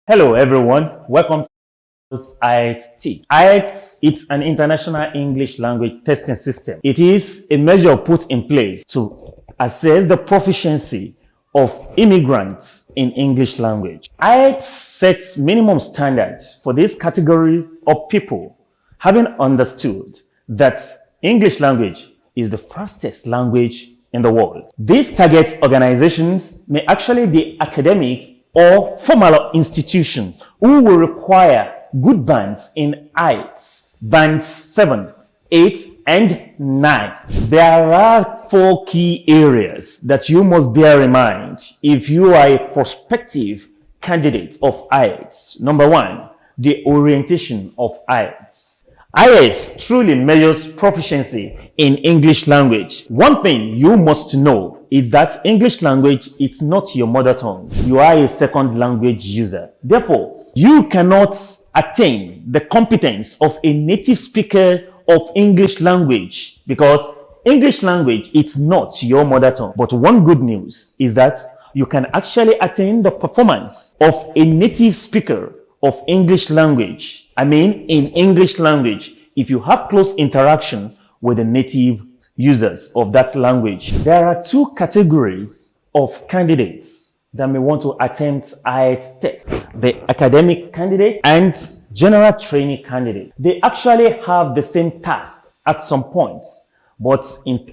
Hello everyone, welcome to IELTS. IELTS is an international English language testing system. It is a measure put in place to assess the proficiency of immigrants in English language. IELTS sets minimum standards for this category of people, having understood that English language is the fastest language in the world. These target organizations may actually be academic or formal institutions who will require good bands in IELTS, bands 7, 8, and 9. There are 4 key areas that you must bear in mind if you are a prospective candidate of IELTS. Number 1, the orientation of IELTS. IELTS truly measures proficiency in English language. One thing you must know is that English language is not your mother tongue. You are a second language user. Therefore, you cannot attain the competence of a native speaker of English language because English language is not your mother tongue. But one good news is that you can actually attain the performance of a native speaker of English language. I mean, in English language, if you have close interaction with the native users of that language. There are 2 categories of candidates that may want to attempt IELTS test. The academic candidate and general trainee candidate. They actually have the same task at some points, but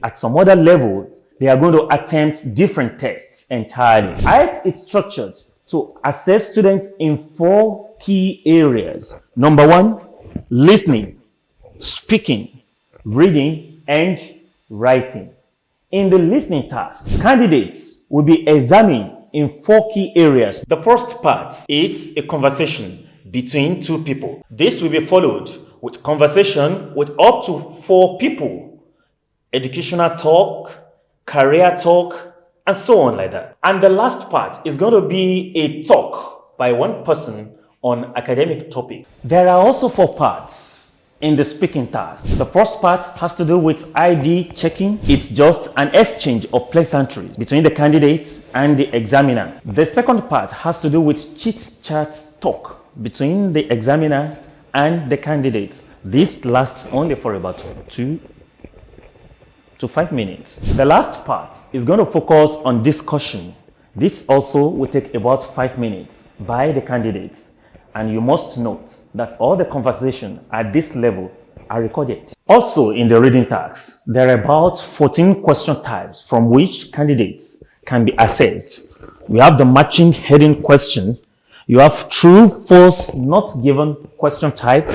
at some other level, they are going to attempt different tests entirely. IELTS is structured to assess students in 4 key areas. Number 1, listening, speaking, reading, and writing. In the listening task, candidates will be examined in 4 key areas. The first part is a conversation between 2 people. This will be followed with conversation with up to 4 people, educational talk, career talk, and so on like that. And the last part is going to be a talk by one person on academic topic. There are also 4 parts in the speaking task. The first part has to do with ID checking. It's just an exchange of pleasantry between the candidate and the examiner. The second part has to do with chit-chat talk between the examiner and the candidate. This lasts only for about 2 to 5 minutes. The last part is going to focus on discussion. This also will take about 5 minutes by the candidates. And you must note that all the conversations at this level are recorded. Also in the reading task, there are about 14 question types from which candidates can be assessed. We have the matching heading question. You have true, false, not given question type.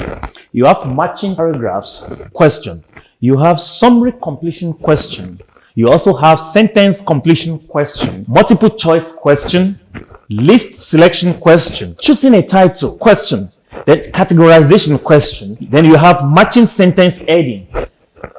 You have matching paragraphs question. You have summary completion question. You also have sentence completion question, multiple choice question, list selection question, choosing a title question, then categorization question, then you have matching sentence heading,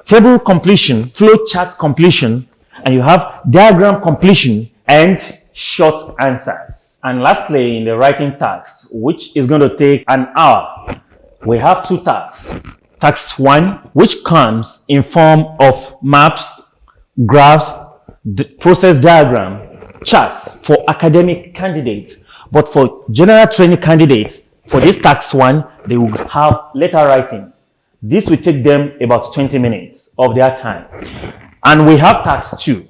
table completion, flow chart completion, and you have diagram completion and short answers. And lastly, in the writing task, which is going to take an hour, we have 2 tasks. Task 1, which comes in form of maps, graphs, process diagram, charts for academic candidates, but for general training candidates, for this task 1, they will have letter writing. This will take them about 20 minutes of their time. And we have task 2.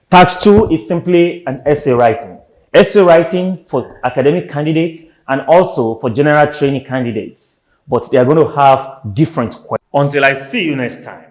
Task 2 is simply an essay writing. Essay writing for academic candidates and also for general training candidates, but they are going to have different questions. Until I see you next time.